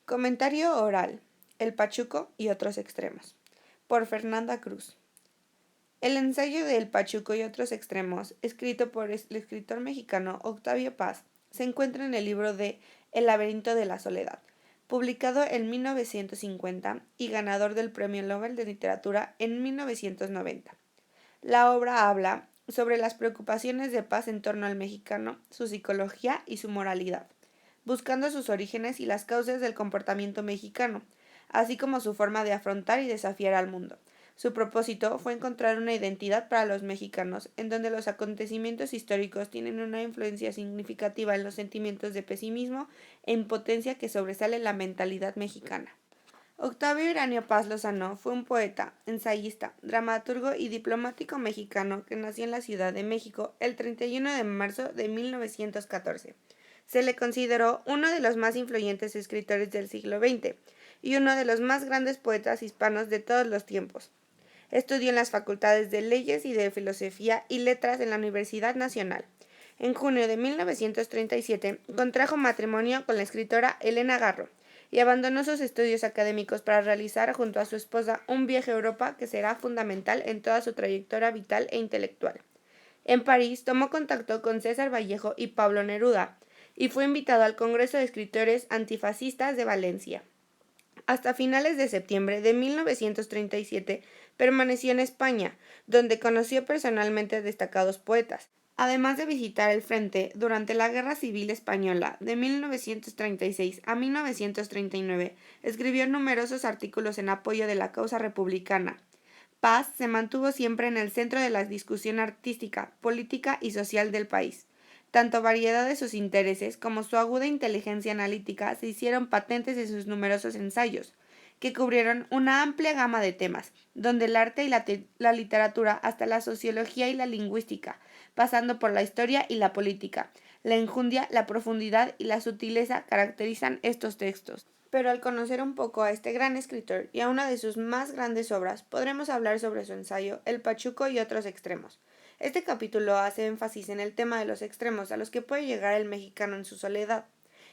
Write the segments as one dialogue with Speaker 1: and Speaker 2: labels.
Speaker 1: Comentario oral: El Pachuco y otros extremos, por Fernanda Cruz. El ensayo de El Pachuco y otros extremos, escrito por el escritor mexicano Octavio Paz, se encuentra en el libro de El laberinto de la soledad, publicado en 1950 y ganador del Premio Nobel de Literatura en 1990. La obra habla sobre las preocupaciones de Paz en torno al mexicano, su psicología y su moralidad, buscando sus orígenes y las causas del comportamiento mexicano, así como su forma de afrontar y desafiar al mundo. Su propósito fue encontrar una identidad para los mexicanos, en donde los acontecimientos históricos tienen una influencia significativa en los sentimientos de pesimismo e impotencia que sobresale la mentalidad mexicana. Octavio Iranio Paz Lozano fue un poeta, ensayista, dramaturgo y diplomático mexicano que nació en la Ciudad de México el 31 de marzo de 1914. Se le consideró uno de los más influyentes escritores del siglo XX y uno de los más grandes poetas hispanos de todos los tiempos. Estudió en las facultades de Leyes y de Filosofía y Letras en la Universidad Nacional. En junio de 1937 contrajo matrimonio con la escritora Elena Garro y abandonó sus estudios académicos para realizar junto a su esposa un viaje a Europa que será fundamental en toda su trayectoria vital e intelectual. En París tomó contacto con César Vallejo y Pablo Neruda y fue invitado al Congreso de Escritores Antifascistas de Valencia. Hasta finales de septiembre de 1937 permaneció en España, donde conoció personalmente a destacados poetas. Además de visitar el frente durante la Guerra Civil Española de 1936 a 1939, escribió numerosos artículos en apoyo de la causa republicana. Paz se mantuvo siempre en el centro de la discusión artística, política y social del país. Tanto variedad de sus intereses como su aguda inteligencia analítica se hicieron patentes en sus numerosos ensayos, que cubrieron una amplia gama de temas, donde el arte y la literatura hasta la sociología y la lingüística, pasando por la historia y la política. La enjundia, la profundidad y la sutileza caracterizan estos textos. Pero al conocer un poco a este gran escritor y a una de sus más grandes obras, podremos hablar sobre su ensayo El Pachuco y otros extremos. Este capítulo hace énfasis en el tema de los extremos a los que puede llegar el mexicano en su soledad,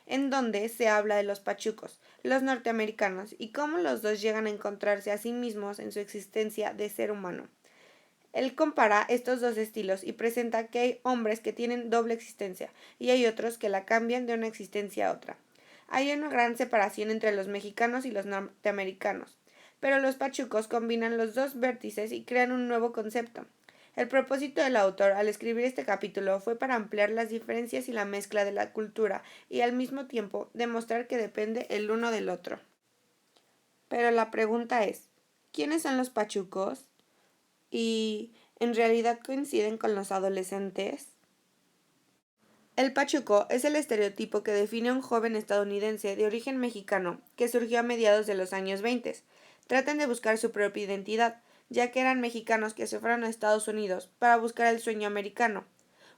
Speaker 1: en donde se habla de los pachucos, los norteamericanos, y cómo los dos llegan a encontrarse a sí mismos en su existencia de ser humano. Él compara estos dos estilos y presenta que hay hombres que tienen doble existencia y hay otros que la cambian de una existencia a otra. Hay una gran separación entre los mexicanos y los norteamericanos, pero los pachucos combinan los dos vértices y crean un nuevo concepto. El propósito del autor al escribir este capítulo fue para ampliar las diferencias y la mezcla de la cultura y al mismo tiempo demostrar que depende el uno del otro. Pero la pregunta es, ¿quiénes son los pachucos? ¿Y en realidad coinciden con los adolescentes? El pachuco es el estereotipo que define a un joven estadounidense de origen mexicano que surgió a mediados de los años 20. Tratan de buscar su propia identidad, ya que eran mexicanos que se fueron a Estados Unidos para buscar el sueño americano.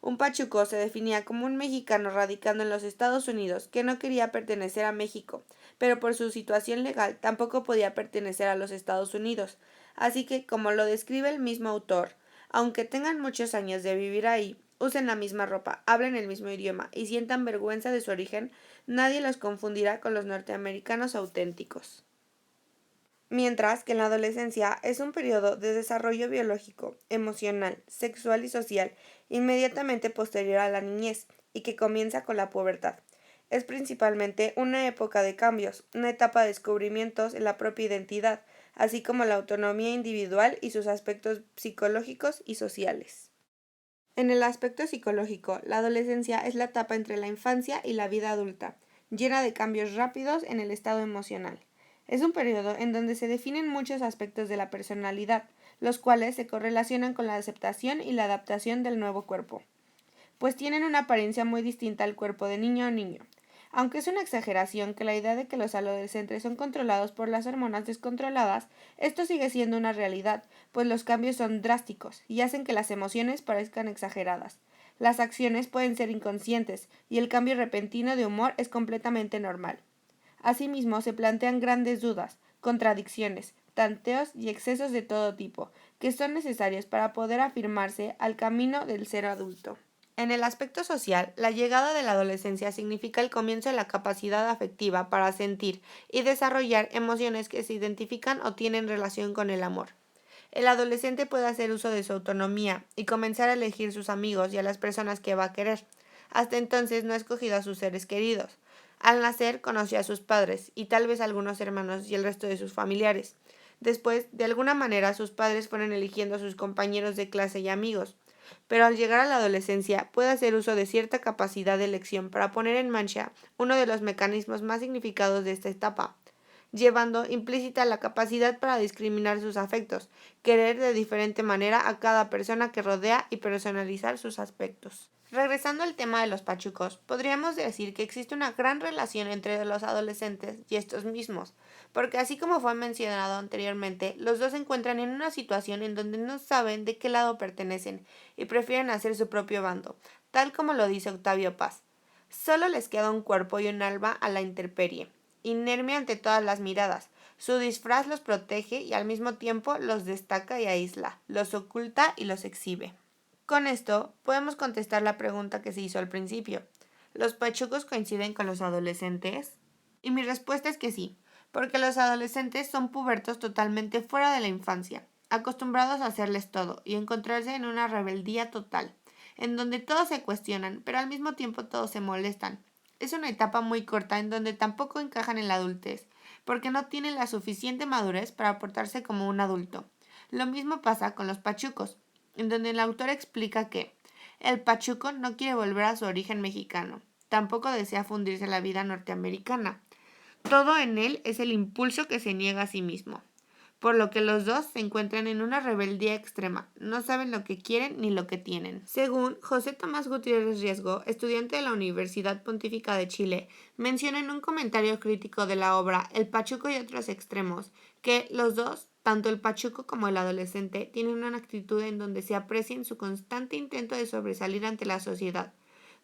Speaker 1: Un pachuco se definía como un mexicano radicando en los Estados Unidos que no quería pertenecer a México, pero por su situación legal tampoco podía pertenecer a los Estados Unidos. Así que, como lo describe el mismo autor, aunque tengan muchos años de vivir ahí, usen la misma ropa, hablen el mismo idioma y sientan vergüenza de su origen, nadie los confundirá con los norteamericanos auténticos. Mientras que en la adolescencia es un periodo de desarrollo biológico, emocional, sexual y social inmediatamente posterior a la niñez y que comienza con la pubertad. Es principalmente una época de cambios, una etapa de descubrimientos en la propia identidad, así como la autonomía individual y sus aspectos psicológicos y sociales. En el aspecto psicológico, la adolescencia es la etapa entre la infancia y la vida adulta, llena de cambios rápidos en el estado emocional. Es un periodo en donde se definen muchos aspectos de la personalidad, los cuales se correlacionan con la aceptación y la adaptación del nuevo cuerpo, pues tienen una apariencia muy distinta al cuerpo de niño a niño. Aunque es una exageración que la idea de que los adolescentes son controlados por las hormonas descontroladas, esto sigue siendo una realidad, pues los cambios son drásticos y hacen que las emociones parezcan exageradas. Las acciones pueden ser inconscientes y el cambio repentino de humor es completamente normal. Asimismo, se plantean grandes dudas, contradicciones, tanteos y excesos de todo tipo, que son necesarios para poder afirmarse al camino del ser adulto. En el aspecto social, la llegada de la adolescencia significa el comienzo de la capacidad afectiva para sentir y desarrollar emociones que se identifican o tienen relación con el amor. El adolescente puede hacer uso de su autonomía y comenzar a elegir sus amigos y a las personas que va a querer. Hasta entonces no ha escogido a sus seres queridos. Al nacer conoció a sus padres y tal vez a algunos hermanos y el resto de sus familiares. Después, de alguna manera, sus padres fueron eligiendo a sus compañeros de clase y amigos. Pero al llegar a la adolescencia puede hacer uso de cierta capacidad de elección para poner en marcha uno de los mecanismos más significados de esta etapa, llevando implícita la capacidad para discriminar sus afectos, querer de diferente manera a cada persona que rodea y personalizar sus aspectos. Regresando al tema de los pachucos, podríamos decir que existe una gran relación entre los adolescentes y estos mismos, porque así como fue mencionado anteriormente, los dos se encuentran en una situación en donde no saben de qué lado pertenecen y prefieren hacer su propio bando, tal como lo dice Octavio Paz. Solo les queda un cuerpo y un alma a la intemperie, inerme ante todas las miradas. Su disfraz los protege y al mismo tiempo los destaca y aísla, los oculta y los exhibe. Con esto, podemos contestar la pregunta que se hizo al principio. ¿Los pachucos coinciden con los adolescentes? Y mi respuesta es que sí, porque los adolescentes son pubertos totalmente fuera de la infancia, acostumbrados a hacerles todo y encontrarse en una rebeldía total, en donde todos se cuestionan, pero al mismo tiempo todos se molestan. Es una etapa muy corta en donde tampoco encajan en la adultez, porque no tienen la suficiente madurez para portarse como un adulto. Lo mismo pasa con los pachucos, en donde el autor explica que el pachuco no quiere volver a su origen mexicano, tampoco desea fundirse en la vida norteamericana. Todo en él es el impulso que se niega a sí mismo, por lo que los dos se encuentran en una rebeldía extrema, no saben lo que quieren ni lo que tienen. Según José Tomás Gutiérrez Riesgo, estudiante de la Universidad Pontífica de Chile, menciona en un comentario crítico de la obra El Pachuco y otros extremos, que los dos, tanto el pachuco como el adolescente, tienen una actitud en donde se aprecia en su constante intento de sobresalir ante la sociedad,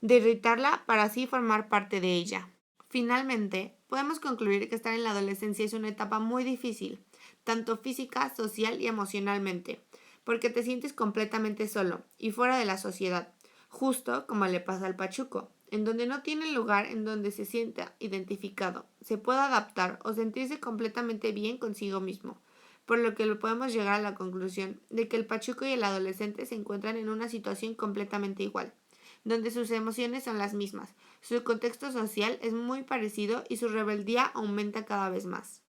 Speaker 1: de irritarla para así formar parte de ella. Finalmente, podemos concluir que estar en la adolescencia es una etapa muy difícil, tanto física, social y emocionalmente, porque te sientes completamente solo y fuera de la sociedad, justo como le pasa al pachuco, en donde no tiene lugar en donde se sienta identificado, se pueda adaptar o sentirse completamente bien consigo mismo, por lo que podemos llegar a la conclusión de que el pachuco y el adolescente se encuentran en una situación completamente igual, donde sus emociones son las mismas, su contexto social es muy parecido y su rebeldía aumenta cada vez más.